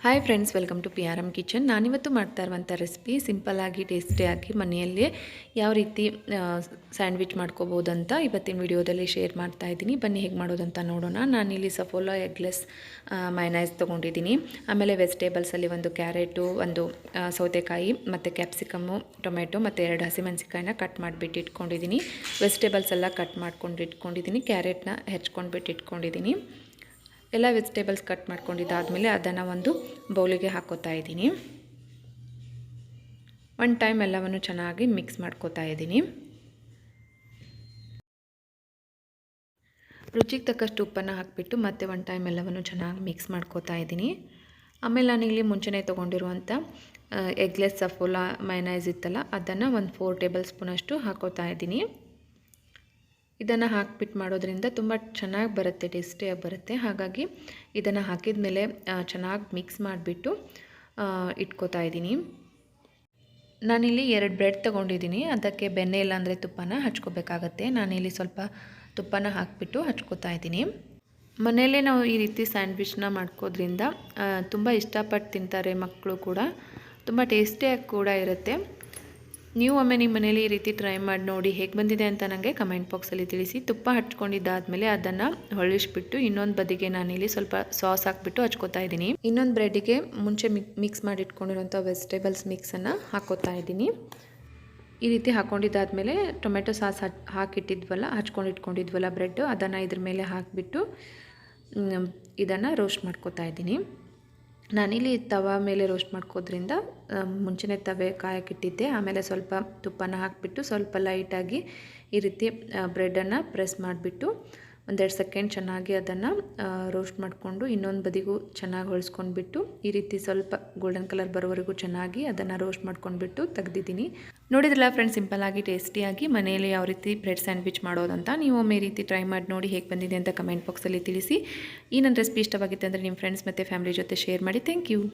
Hi friends, welcome to PRM kitchen. ನಾನಿವತ್ತು ಮಾಡ್ತಾ ಇರುವಂಥ ರೆಸಿಪಿ ಸಿಂಪಲ್ಲಾಗಿ ಟೇಸ್ಟಿಯಾಗಿ ಮನೆಯಲ್ಲೇ ಯಾವ ರೀತಿ ಸ್ಯಾಂಡ್ವಿಚ್ ಮಾಡ್ಕೋಬೋದು ಅಂತ ಇವತ್ತಿನ ವಿಡಿಯೋದಲ್ಲಿ ಶೇರ್ ಮಾಡ್ತಾ ಇದ್ದೀನಿ. ಬನ್ನಿ ಹೇಗೆ ಮಾಡೋದಂತ ನೋಡೋಣ. ನಾನಿಲ್ಲಿ ಸಫೋಲಾ ಎಗ್ಲೆಸ್ ಮೈನೈಸ್ ತೊಗೊಂಡಿದ್ದೀನಿ. ಆಮೇಲೆ ವೆಜಿಟೇಬಲ್ಸಲ್ಲಿ ಒಂದು ಕ್ಯಾರೆಟು, ಒಂದು ಸೌತೆಕಾಯಿ ಮತ್ತು ಕ್ಯಾಪ್ಸಿಕಮ್ಮು, ಟೊಮೆಟೊ ಮತ್ತು 2 ಹಸಿಮೆಣಸಿಕಾಯಿನ ಕಟ್ ಮಾಡಿಬಿಟ್ಟು ಇಟ್ಕೊಂಡಿದ್ದೀನಿ. ವೆಜಿಟೇಬಲ್ಸ್ ಎಲ್ಲ ಕಟ್ ಮಾಡ್ಕೊಂಡು ಇಟ್ಕೊಂಡಿದ್ದೀನಿ. ಕ್ಯಾರೆಟ್ನ ಹೆಚ್ಕೊಂಡ್ಬಿಟ್ಟು ಇಟ್ಕೊಂಡಿದ್ದೀನಿ. ಎಲ್ಲ ವೆಜಿಟೇಬಲ್ಸ್ ಕಟ್ ಮಾಡ್ಕೊಂಡಿದ್ದಾದಮೇಲೆ ಅದನ್ನು ಒಂದು ಬೌಲಿಗೆ ಹಾಕೋತಾ ಇದ್ದೀನಿ. ಒನ್ ಟೈಮ್ ಎಲ್ಲವನ್ನು ಚೆನ್ನಾಗಿ ಮಿಕ್ಸ್ ಮಾಡ್ಕೋತಾ ಇದ್ದೀನಿ. ರುಚಿಗೆ ತಕ್ಕಷ್ಟು ಉಪ್ಪನ್ನು ಹಾಕಿಬಿಟ್ಟು ಮತ್ತೆ ಒನ್ ಟೈಮ್ ಎಲ್ಲವನ್ನು ಚೆನ್ನಾಗಿ ಮಿಕ್ಸ್ ಮಾಡ್ಕೋತಾ ಇದ್ದೀನಿ. ಆಮೇಲೆ ನಾನಿಲ್ಲಿ ಮುಂಚೆನೇ ತೊಗೊಂಡಿರುವಂಥ ಎಗ್ಲೆಸ್ ಸಫೋಲಾ ಮೈನೈಸ್ ಇತ್ತಲ್ಲ, ಅದನ್ನು ಒಂದು 4 ಟೇಬಲ್ ಸ್ಪೂನಷ್ಟು ಹಾಕೋತಾ ಇದ್ದೀನಿ. ಇದನ್ನು ಹಾಕಿಬಿಟ್ಟು ಮಾಡೋದ್ರಿಂದ ತುಂಬ ಚೆನ್ನಾಗಿ ಬರುತ್ತೆ, ಟೇಸ್ಟಿಯಾಗಿ ಬರುತ್ತೆ. ಹಾಗಾಗಿ ಇದನ್ನು ಹಾಕಿದ ಮೇಲೆ ಚೆನ್ನಾಗಿ ಮಿಕ್ಸ್ ಮಾಡಿಬಿಟ್ಟು ಇಟ್ಕೋತಾ ಇದ್ದೀನಿ. ನಾನಿಲ್ಲಿ 2 ಬ್ರೆಡ್ ತೊಗೊಂಡಿದ್ದೀನಿ. ಅದಕ್ಕೆ ಬೆಣ್ಣೆ ಇಲ್ಲಾಂದರೆ ತುಪ್ಪನ ಹಚ್ಕೋಬೇಕಾಗತ್ತೆ. ನಾನಿಲ್ಲಿ ಸ್ವಲ್ಪ ತುಪ್ಪನ ಹಾಕಿಬಿಟ್ಟು ಹಚ್ಕೋತಾ ಇದ್ದೀನಿ. ಮನೆಯಲ್ಲೇ ನಾವು ಈ ರೀತಿ ಸ್ಯಾಂಡ್ವಿಚ್ನ ಮಾಡ್ಕೋದ್ರಿಂದ ತುಂಬ ಇಷ್ಟಪಟ್ಟು ತಿಂತಾರೆ ಮಕ್ಕಳು ಕೂಡ. ತುಂಬ ಟೇಸ್ಟಿಯಾಗಿ ಕೂಡ ಇರುತ್ತೆ. ನೀವು ಒಮ್ಮೆ ನಿಮ್ಮ ಮನೇಲಿ ಈ ರೀತಿ ಟ್ರೈ ಮಾಡಿ ನೋಡಿ, ಹೇಗೆ ಬಂದಿದೆ ಅಂತ ನನಗೆ ಕಮೆಂಟ್ ಬಾಕ್ಸಲ್ಲಿ ತಿಳಿಸಿ. ತುಪ್ಪ ಹಚ್ಕೊಂಡಿದ್ದಾದಮೇಲೆ ಅದನ್ನು ಹೊಳಿಸ್ಬಿಟ್ಟು ಇನ್ನೊಂದು ಬದಿಗೆ ನಾನಿಲ್ಲಿ ಸ್ವಲ್ಪ ಸಾಸ್ ಹಾಕಿಬಿಟ್ಟು ಹಚ್ಕೋತಾ ಇದ್ದೀನಿ. ಇನ್ನೊಂದು ಬ್ರೆಡ್ಡಿಗೆ ಮುಂಚೆ ಮಿಕ್ಸ್ ಮಾಡಿ ಇಟ್ಕೊಂಡಿರೋಂಥ ವೆಜಿಟೇಬಲ್ಸ್ ಮಿಕ್ಸನ್ನು ಹಾಕೋತಾ ಇದ್ದೀನಿ. ಈ ರೀತಿ ಹಾಕ್ಕೊಂಡಿದ್ದಾದಮೇಲೆ ಟೊಮೆಟೊ ಸಾಸ್ ಹಚ್ಕೊಂಡಿಟ್ಕೊಂಡಿದ್ವಲ್ಲ ಬ್ರೆಡ್ಡು, ಅದನ್ನು ಇದ್ರ ಮೇಲೆ ಹಾಕಿಬಿಟ್ಟು ಇದನ್ನು ರೋಸ್ಟ್ ಮಾಡ್ಕೋತಾ ಇದ್ದೀನಿ. ನಾನಿಲ್ಲಿ ತವ ಮೇಲೆ ರೋಸ್ಟ್ ಮಾಡ್ಕೋದ್ರಿಂದ ಮುಂಚೆನೇ ತವೆ ಕಾಯಕ್ಕಿಟ್ಟಿದ್ದೆ. ಆಮೇಲೆ ಸ್ವಲ್ಪ ತುಪ್ಪನ ಹಾಕಿಬಿಟ್ಟು ಸ್ವಲ್ಪ ಲೈಟಾಗಿ ಈ ರೀತಿ ಬ್ರೆಡನ್ನು ಪ್ರೆಸ್ ಮಾಡಿಬಿಟ್ಟು 1-2 ಸೆಕೆಂಡ್ ಚೆನ್ನಾಗಿ ಅದನ್ನು ರೋಸ್ಟ್ ಮಾಡಿಕೊಂಡು ಇನ್ನೊಂದು ಬದಿಗೂ ಚೆನ್ನಾಗಿ ಹೊಳಿಸ್ಕೊಂಡ್ಬಿಟ್ಟು ಈ ರೀತಿ ಸ್ವಲ್ಪ ಗೋಲ್ಡನ್ ಕಲರ್ ಬರೋವರೆಗೂ ಚೆನ್ನಾಗಿ ಅದನ್ನು ರೋಸ್ಟ್ ಮಾಡ್ಕೊಂಡ್ಬಿಟ್ಟು ತೆಗೆದಿದ್ದೀನಿ. ನೋಡಿದ್ರಲ್ಲ ಫ್ರೆಂಡ್ಸ್, ಸಿಂಪಲ್ಲಾಗಿ ಟೇಸ್ಟಿಯಾಗಿ ಮನೆಯಲ್ಲಿ ಯಾವ ರೀತಿ ಬ್ರೆಡ್ ಸ್ಯಾಂಡ್ವಿಚ್ ಮಾಡೋದಂತ. ನೀವು ಒಮ್ಮೆ ಈ ರೀತಿ ಟ್ರೈ ಮಾಡಿ ನೋಡಿ, ಹೇಗೆ ಬಂದಿದೆ ಅಂತ ಕಮೆಂಟ್ ಬಾಕ್ಸಲ್ಲಿ ತಿಳಿಸಿ. ಈ ನನ್ನ ರೆಸಿಪಿ ಇಷ್ಟವಾಗಿತ್ತು ಅಂದರೆ ನಿಮ್ಮ ಫ್ರೆಂಡ್ಸ್ ಮತ್ತು ಫ್ಯಾಮಿಲಿ ಜೊತೆ ಶೇರ್ ಮಾಡಿ. Thank you.